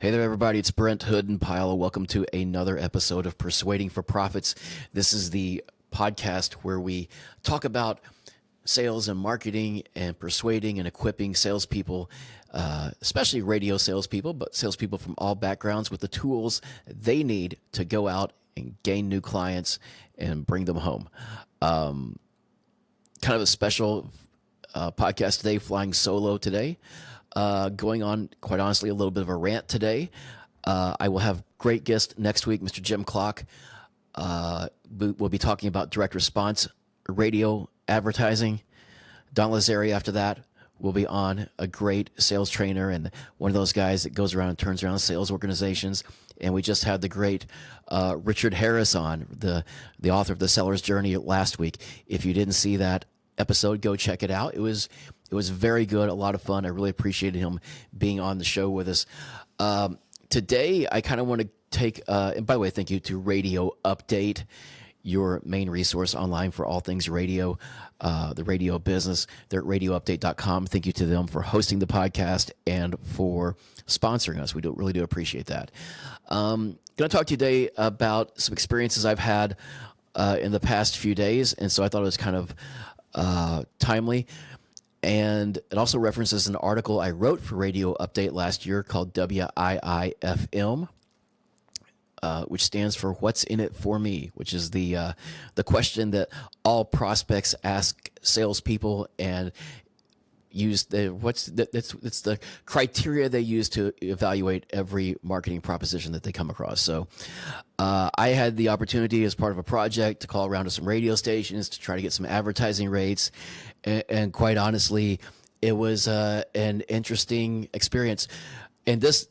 Hey there, everybody. It's Brent Hood and Pyle. Welcome to another episode of Persuading for Profits. This is the podcast where we talk about sales and marketing and persuading and equipping salespeople, especially radio salespeople, but salespeople from all backgrounds with the tools they need to go out and gain new clients and bring them home. Kind of a special podcast today, flying solo today. Going on, quite honestly, a little bit of a rant today. I will have great guest next week, Mr. Jim Clock. We'll be talking about direct response radio advertising. Don Lazzari after that will be on, a great sales trainer and one of those guys that goes around and turns around sales organizations. And we just had the great Richard Harris on, the author of The Seller's Journey, last week. If you didn't see that episode, go check it out. It was very good, a lot of fun. I really appreciated him being on the show with us. Today, I kind of want to take, and by the way, thank you to Radio Update, your main resource online for all things radio, the radio business. They're at radioupdate.com. Thank you to them for hosting the podcast and for sponsoring us. We really do appreciate that. Going to talk to you today about some experiences I've had in the past few days, and so I thought it was kind of timely. And it also references an article I wrote for Radio Update last year called WII-FM, which stands for "What's in it for me?" which is the question that all prospects ask salespeople and use it's the criteria they use to evaluate every marketing proposition that they come across. So I had the opportunity as part of a project to call around to some radio stations to try to get some advertising rates. And quite honestly, it was an interesting experience. And this,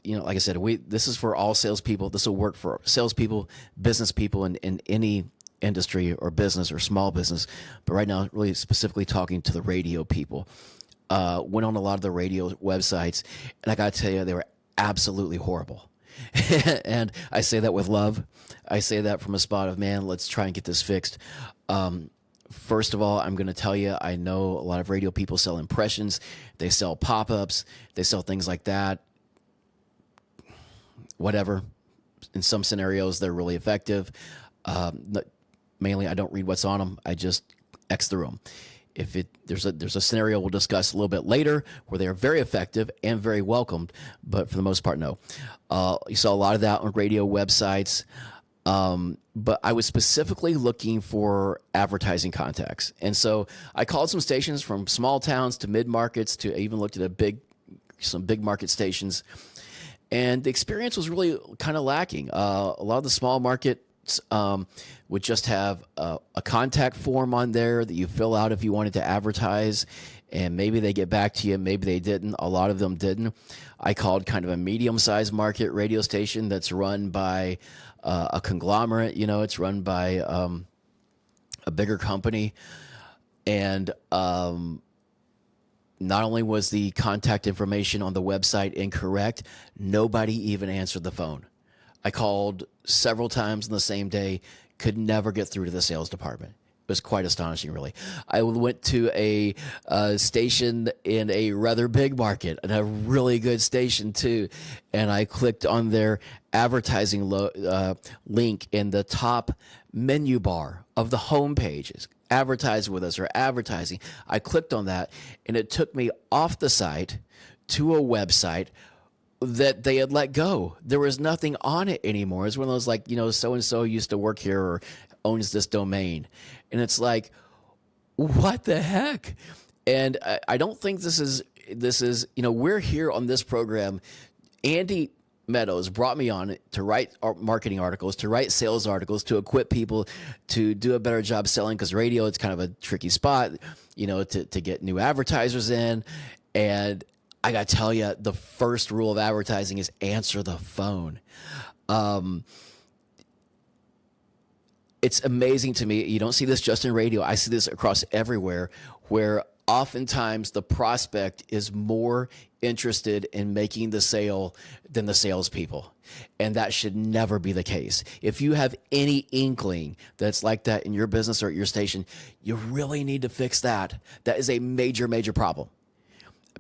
like I said, this is for all salespeople. This will work for salespeople, business people in any industry or business or small business. But right now, really specifically talking to the radio people. Went on a lot of the radio websites, and I got to tell you, they were absolutely horrible. And I say that with love. I say that from a spot of, man, let's try and get this fixed. First of all, I'm going to tell you, I know a lot of radio people sell impressions. They sell pop-ups. They sell things like that. Whatever. In some scenarios, they're really effective. Mainly, I don't read what's on them. I just X through them. There's a scenario we'll discuss a little bit later where they are very effective and very welcomed, but for the most part, no. You saw a lot of that on radio websites. But I was specifically looking for advertising contacts. And so I called some stations from small towns to mid-markets to I even looked at some big market stations. And the experience was really kind of lacking. A lot of the small markets would just have a contact form on there that you fill out if you wanted to advertise. And maybe they get back to you, maybe they didn't. A lot of them didn't. I called kind of a medium-sized market radio station that's run by a conglomerate. It's run by a bigger company. And not only was the contact information on the website incorrect, nobody even answered the phone. I called several times in the same day, could never get through to the sales department. It was quite astonishing, really. I went to a station in a rather big market, and a really good station too, and I clicked on their advertising link in the top menu bar of the home pages. Advertise with us or advertising. I clicked on that, and it took me off the site to a website that they had let go. There was nothing on it anymore. It's one of those so-and-so used to work here or owns this domain. And it's like, what the heck? And I don't think this is, we're here on this program. Andy Meadows brought me on to write marketing articles, to write sales articles, to equip people to do a better job selling, because radio, it's kind of a tricky spot, to get new advertisers in. And I got to tell you, the first rule of advertising is answer the phone. It's amazing to me. You don't see this just in radio. I see this across everywhere, where oftentimes the prospect is more interested in making the sale than the salespeople. And that should never be the case. If you have any inkling that's like that in your business or at your station, you really need to fix that. That is a major, major problem.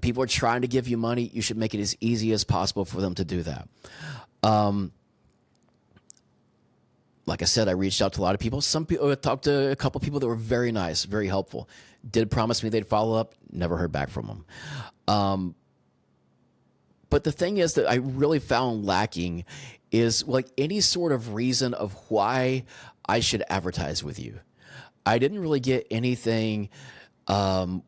People are trying to give you money. You should make it as easy as possible for them to do that. Like I said, I reached out to a lot of people. Some people, I talked to a couple people that were very nice, very helpful. Did promise me they'd follow up. Never heard back from them. But the thing is that I really found lacking is like any sort of reason of why I should advertise with you. I didn't really get anything,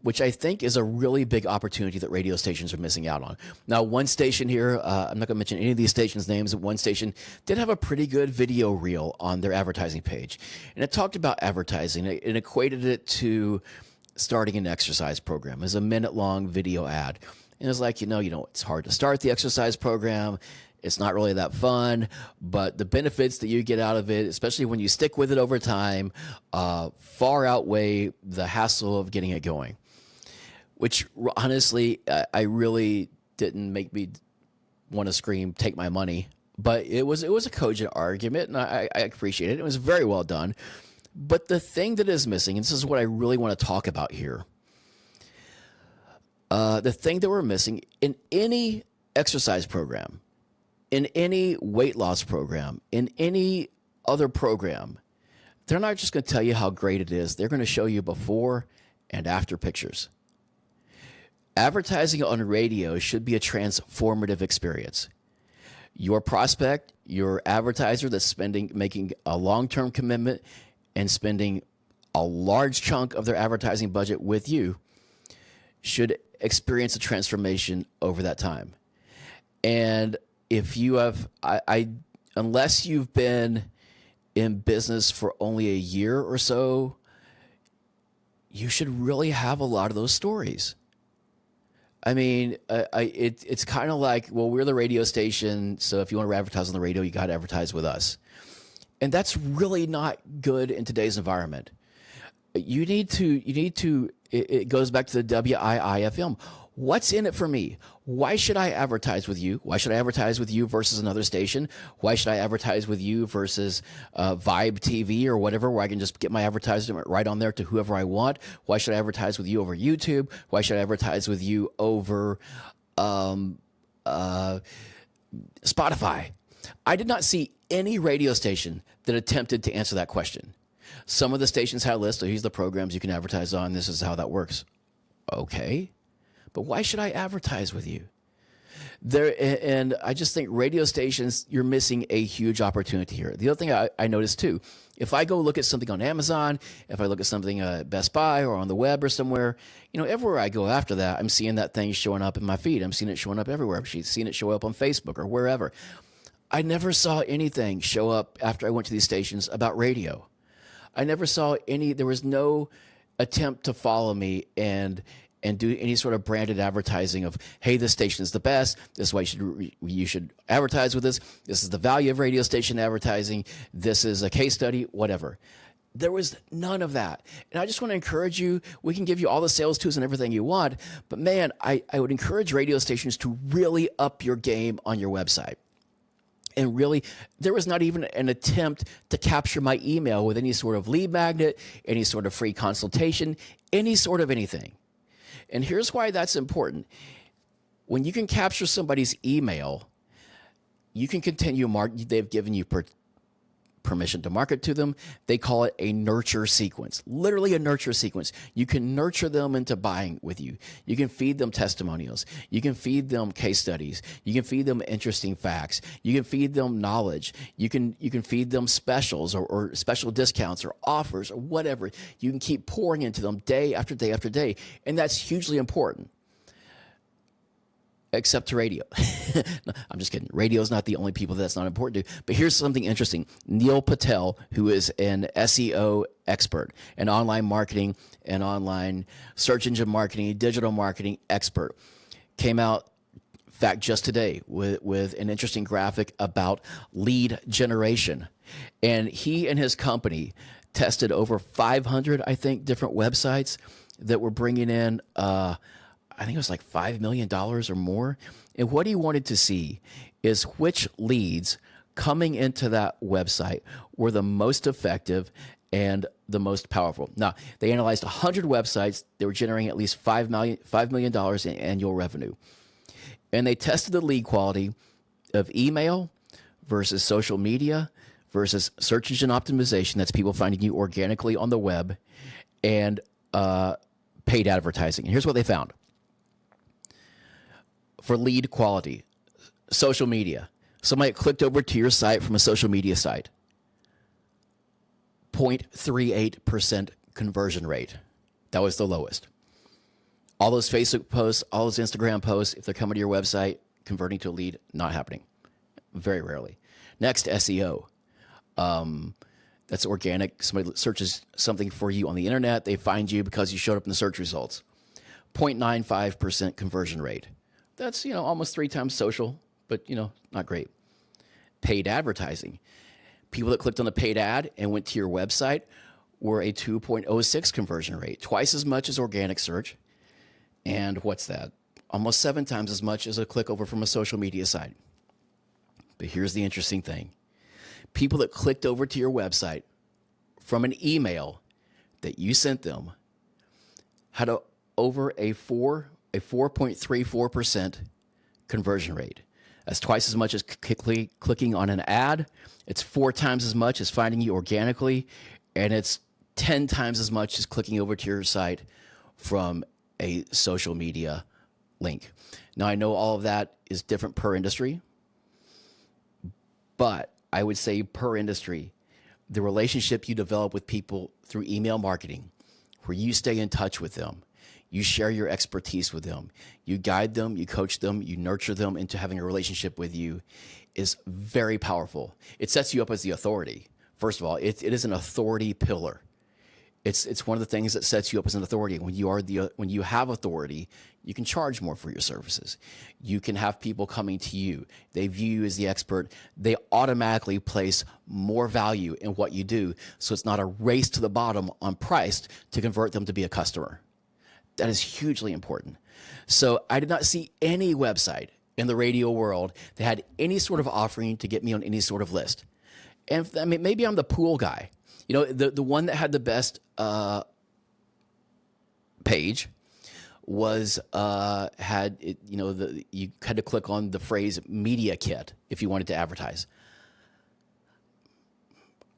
which I think is a really big opportunity that radio stations are missing out on. Now, one station here, I'm not going to mention any of these stations' names, but one station did have a pretty good video reel on their advertising page. And it talked about advertising. It equated it to starting an exercise program as a minute-long video ad. And it's like, it's hard to start the exercise program. It's not really that fun, but the benefits that you get out of it, especially when you stick with it over time, far outweigh the hassle of getting it going. Which honestly, I really didn't make me want to scream, "Take my money!" But it was a cogent argument, and I appreciate it. It was very well done. But the thing that is missing, and this is what I really want to talk about here, the thing that we're missing in any exercise program, in any weight loss program, in any other program, they're not just going to tell you how great it is. They're going to show you before and after pictures. Advertising on radio should be a transformative experience. Your prospect, your advertiser that's making a long-term commitment and spending a large chunk of their advertising budget with you should experience a transformation over that time. And if you have, unless you've been in business for only a year or so, you should really have a lot of those stories. I mean, it's kind of like, well, we're the radio station, so if you want to advertise on the radio, you got to advertise with us. And that's really not good in today's environment. You need to, it goes back to the WII-FM. What's in it for me? Why should I advertise with you? Why should I advertise with you versus another station? Why should I advertise with you versus Vibe TV or whatever, where I can just get my advertisement right on there to whoever I want? Why should I advertise with you over YouTube? Why should I advertise with you over Spotify? I did not see any radio station that attempted to answer that question. Some of the stations had a list. So here's the programs you can advertise on. This is how that works. Okay. But why should I advertise with you? And I just think radio stations, you're missing a huge opportunity here. The other thing I noticed too, if I go look at something on Amazon, if I look at something at Best Buy or on the web or somewhere, everywhere I go after that, I'm seeing that thing showing up in my feed. I'm seeing it showing up everywhere. I'm seeing it show up on Facebook or wherever. I never saw anything show up after I went to these stations about radio. I never saw there was no attempt to follow me and do any sort of branded advertising of, hey, this station is the best. This is why you should advertise with us. This is the value of radio station advertising. This is a case study, whatever. There was none of that. And I just want to encourage you, we can give you all the sales tools and everything you want, but man, I would encourage radio stations to really up your game on your website. And really, there was not even an attempt to capture my email with any sort of lead magnet, any sort of free consultation, any sort of anything. And here's why that's important. When you can capture somebody's email, you can continue they've given you permission to market to them. They call it a nurture sequence, literally a nurture sequence. You can nurture them into buying with you. You can feed them testimonials. You can feed them case studies. You can feed them interesting facts. You can feed them knowledge. You can feed them specials or special discounts or offers or whatever. You can keep pouring into them day after day after day. And that's hugely important. Except to radio. No, I'm just kidding. Radio is not the only people that's not important to. But here's something interesting. Neil Patel, who is an SEO expert, an online marketing and online search engine marketing, digital marketing expert, came out, in fact, just today with an interesting graphic about lead generation. And he and his company tested over 500, I think, different websites that were bringing in I think it was like $5 million or more. And what he wanted to see is which leads coming into that website were the most effective and the most powerful. Now, they analyzed 100 websites. They were generating at least $5 million in annual revenue. And they tested the lead quality of email versus social media versus search engine optimization, that's people finding you organically on the web, and paid advertising. And here's what they found. For lead quality, social media. Somebody clicked over to your site from a social media site. 0.38% conversion rate. That was the lowest. All those Facebook posts, all those Instagram posts, if they're coming to your website, converting to a lead, not happening. Very rarely. Next, SEO. That's organic. Somebody searches something for you on the internet. They find you because you showed up in the search results. 0.95% conversion rate. That's, almost 3 times social, but, not great. Paid advertising. People that clicked on the paid ad and went to your website were a 2.06 conversion rate, twice as much as organic search. And what's that? Almost 7 times as much as a click over from a social media site. But here's the interesting thing. People that clicked over to your website from an email that you sent them had over a 4.34% conversion rate. That's twice as much as clicking on an ad. It's 4 times as much as finding you organically, and it's 10 times as much as clicking over to your site from a social media link. Now, I know all of that is different per industry, but I would say per industry, the relationship you develop with people through email marketing, where you stay in touch with them, you share your expertise with them, you guide them, you coach them, you nurture them into having a relationship with you, is very powerful. It sets you up as the authority. First of all, it is an authority pillar. It's one of the things that sets you up as an authority. When you have authority, you can charge more for your services. You can have people coming to you. They view you as the expert. They automatically place more value in what you do. So it's not a race to the bottom on price to convert them to be a customer. That is hugely important. So I did not see any website in the radio world that had any sort of offering to get me on any sort of list. And maybe I'm the pool guy. The one that had the best page was you had to click on the phrase media kit if you wanted to advertise.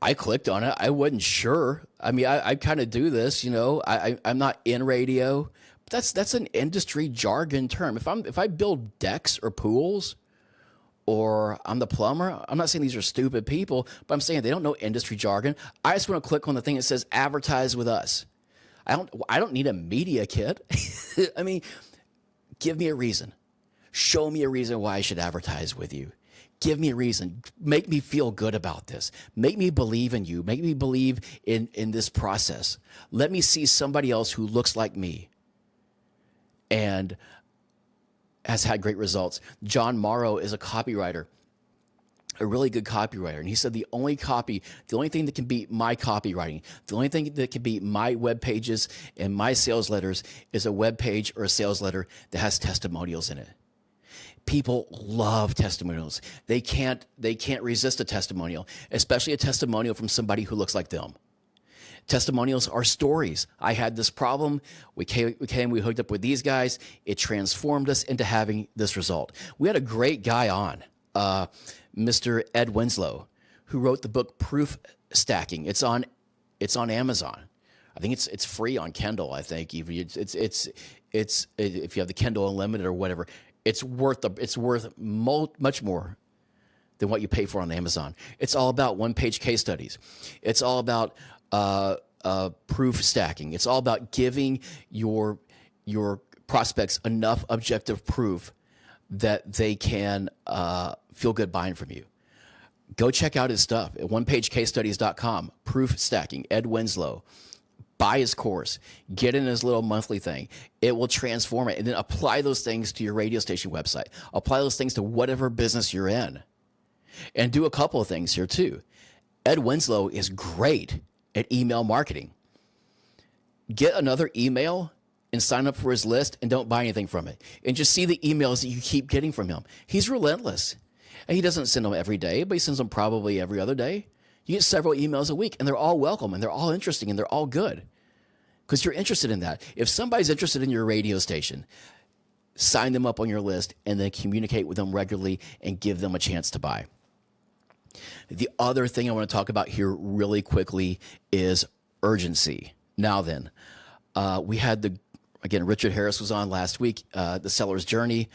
I clicked on it. I wasn't sure. I kind of do this, I'm not in radio. But that's an industry jargon term. If I build decks or pools, or I'm the plumber, I'm not saying these are stupid people, but I'm saying they don't know industry jargon. I just want to click on the thing that says advertise with us. I don't need a media kit. Give me a reason. Show me a reason why I should advertise with you. Give me a reason. Make me feel good about this. Make me believe in you. Make me believe in this process. Let me see somebody else who looks like me and has had great results. John Morrow is a copywriter, a really good copywriter. And he said the only thing that can beat my copywriting, the only thing that can beat my web pages and my sales letters is a web page or a sales letter that has testimonials in it. People love testimonials. They can't resist a testimonial, especially a testimonial from somebody who looks like them. Testimonials are stories. I had this problem. We hooked up with these guys. It transformed us into having this result. We had a great guy on, Mr. Ed Winslow, who wrote the book Proof Stacking. It's on Amazon. I think it's free on Kindle. I think even it's if you have the Kindle Unlimited or whatever, it's worth much more than what you pay for on Amazon. It's all about one-page case studies. It's all about proof stacking. It's all about giving your prospects enough objective proof that they can feel good buying from you. Go check out his stuff at onepagecasestudies.com. Proof stacking, Ed Winslow. Buy his course. Get in his little monthly thing. It will transform it. And then apply those things to your radio station website. Apply those things to whatever business you're in. And do a couple of things here too. Ed Winslow is great at email marketing. Get another email and sign up for his list and don't buy anything from it. And just see the emails that you keep getting from him. He's relentless. And he doesn't send them every day, but he sends them probably every other day. You get several emails a week, and they're all welcome, and they're all interesting, and they're all good because you're interested in that. If somebody's interested in your radio station, sign them up on your list and then communicate with them regularly and give them a chance to buy. The other thing I want to talk about here really quickly is urgency. Now then, we had Richard Harris was on last week, the Seller's Journey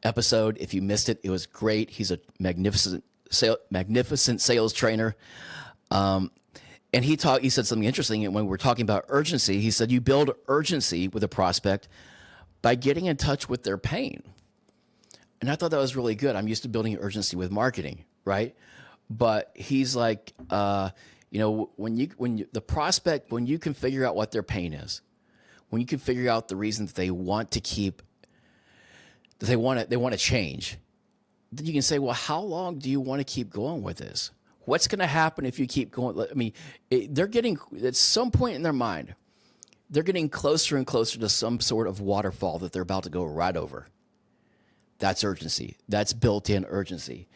episode. If you missed it, it was great. He's a magnificent sales trainer. And he said something interesting. And when we're talking about urgency, he said, you build urgency with a prospect by getting in touch with their pain. And I thought that was really good. I'm used to building urgency with marketing, right? But he's like, when you can figure out what their pain is, when you can figure out the reason that they want to they want to change, then you can say, well, how long do you want to keep going with this? What's going to happen if you keep going? I mean, they're getting, at some point in their mind, they're getting closer and closer to some sort of waterfall that they're about to go right over. That's urgency. That's built-in urgency.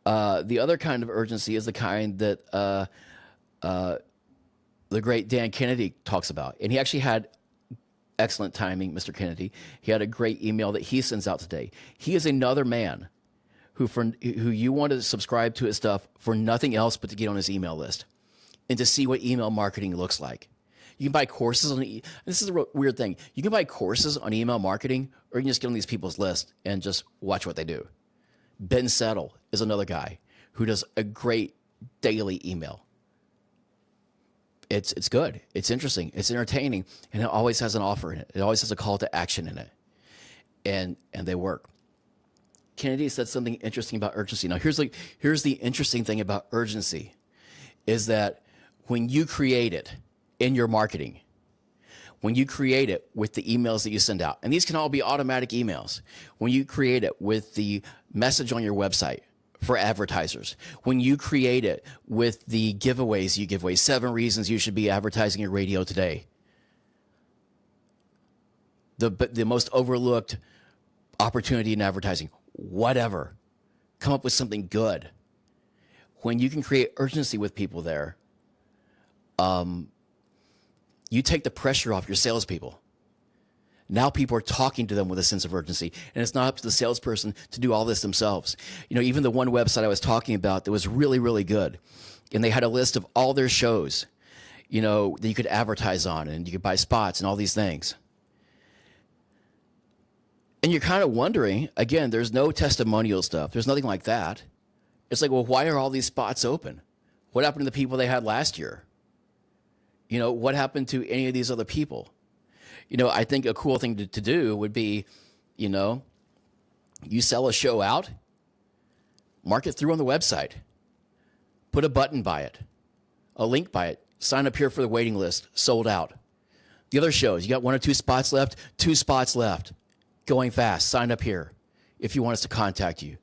The other kind of urgency is the kind that the great Dan Kennedy talks about. And he actually had excellent timing, Mr. Kennedy. He had a great email that he sends out today. He is another man who you want to subscribe to his stuff for nothing else but to get on his email list and to see what email marketing looks like. You can buy courses on this is a weird thing. You can buy courses on email marketing, or you can just get on these people's list and just watch what they do. Ben Settle is another guy who does a great daily email. It's good. It's interesting. It's entertaining, and it always has an offer in it. It always has a call to action in it, and they work. Kennedy said something interesting about urgency. Now, here's the interesting thing about urgency is that when you create it in your marketing, when you create it with the emails that you send out, and these can all be automatic emails, when you create it with the message on your website for advertisers, when you create it with the giveaways you give away, 7 reasons you should be advertising your radio today, the most overlooked opportunity in advertising, whatever, come up with something good. When you can create urgency with people there, you take the pressure off your salespeople. Now people are talking to them with a sense of urgency, and it's not up to the salesperson to do all this themselves. Even the one website I was talking about that was really, really good, and they had a list of all their shows, that you could advertise on, and you could buy spots and all these things. And you're kind of wondering, again, there's no testimonial stuff. There's nothing like that. It's like, well, why are all these spots open? What happened to the people they had last year? What happened to any of these other people? I think a cool thing to do would be, you sell a show out, mark it through on the website, put a button by it, a link by it, sign up here for the waiting list, sold out. The other shows, you got 1 or 2 spots left, 2 spots left, going fast, sign up here if you want us to contact you.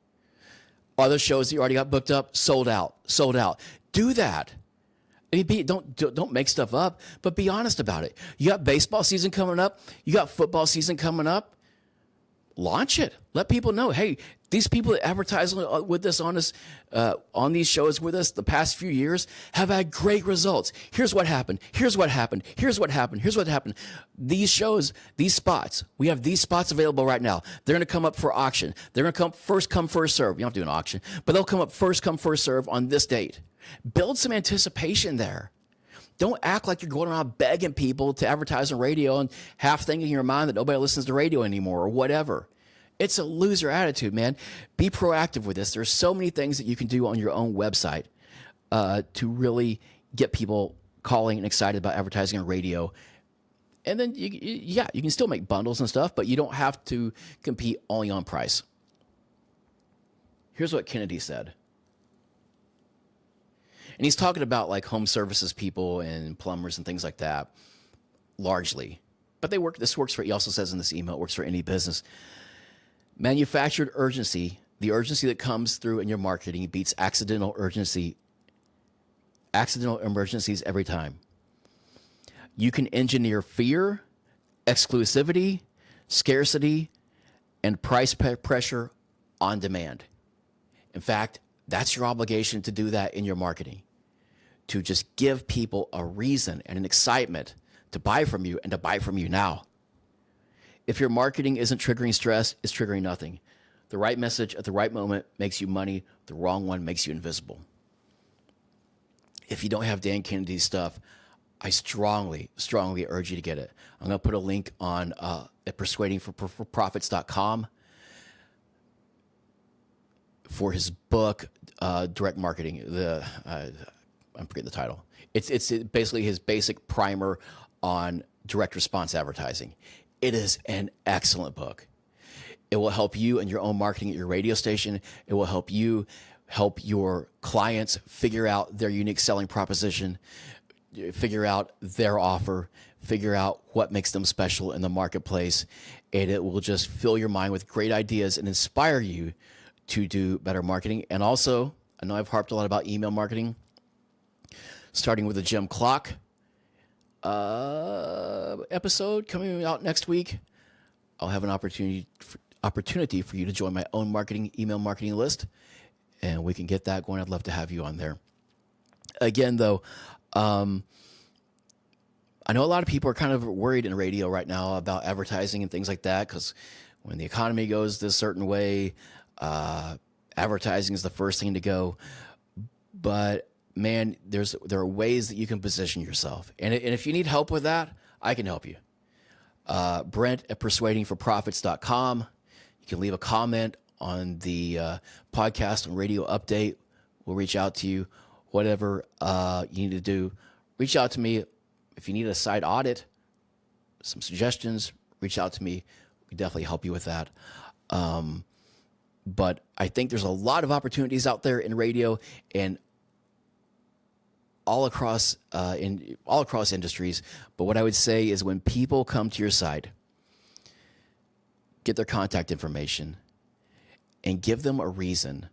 Other shows that you already got booked up, sold out. Do that. I mean, don't make stuff up, but be honest about it. You got baseball season coming up. You got football season coming up. Launch it. Let people know, hey, these people that advertise with us on these shows with us the past few years have had great results. Here's what happened. Here's what happened. Here's what happened. Here's what happened. These shows, these spots, we have these spots available right now. They're going to come up for auction. They're going to come first serve. You don't have to do an auction, but they'll come up first come, first serve on this date. Build some anticipation there. Don't act like you're going around begging people to advertise on radio and half thinking in your mind that nobody listens to radio anymore or whatever. It's a loser attitude, man. Be proactive with this. There's so many things that you can do on your own website to really get people calling and excited about advertising on radio. And then, you can still make bundles and stuff, but you don't have to compete only on price. Here's what Kennedy said. And he's talking about like home services people and plumbers and things like that, largely. But this works for, he also says in this email, it works for any business. Manufactured urgency, the urgency that comes through in your marketing, beats accidental emergencies every time. You can engineer fear, exclusivity, scarcity, and price pressure on demand. In fact, that's your obligation to do that in your marketing. to just give people a reason and an excitement to buy from you and to buy from you now. If your marketing isn't triggering stress, it's triggering nothing. The right message at the right moment makes you money. The wrong one makes you invisible. If you don't have Dan Kennedy's stuff, I strongly, strongly urge you to get it. I'm going to put a link on at persuadingforprofits.com for his book, Direct Marketing. I'm forgetting the title. It's basically his basic primer on direct response advertising. It is an excellent book. It will help you in your own marketing at your radio station. It will help you help your clients figure out their unique selling proposition, figure out their offer, figure out what makes them special in the marketplace. And it will just fill your mind with great ideas and inspire you to do better marketing. And also, I know I've harped a lot about email marketing, starting with the Jim Clock episode coming out next week. I'll have an opportunity for you to join my own email marketing list, and we can get that going. I'd love to have you on there. Again, though, I know a lot of people are kind of worried in radio right now about advertising and things like that, because when the economy goes this certain way, advertising is the first thing to go. But man, there are ways that you can position yourself. And if you need help with that, I can help you. Brent at persuadingforprofits.com. You can leave a comment on the podcast and radio update. We'll reach out to you. Whatever you need to do, reach out to me. If you need a site audit, some suggestions, reach out to me. We can definitely help you with that. But I think there's a lot of opportunities out there in radio and all across industries. But what I would say is, when people come to your site, get their contact information and give them a reason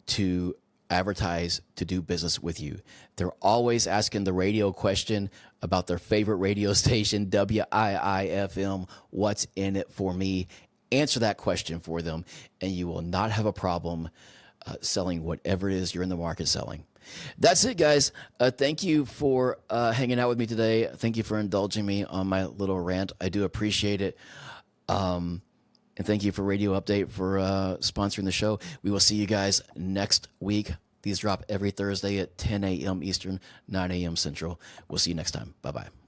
to advertise, to do business with you. They're always asking the radio question about their favorite radio station, WII-FM, what's in it for me? Answer that question for them, and you will not have a problem selling whatever it is you're in the market selling. That's it, guys. Thank you for hanging out with me today. Thank you for indulging me on my little rant. I do appreciate it. And thank you for Radio Update for sponsoring the show. We will see you guys next week. These drop every Thursday at 10 a.m. Eastern, 9 a.m. Central. We'll see you next time. Bye-bye.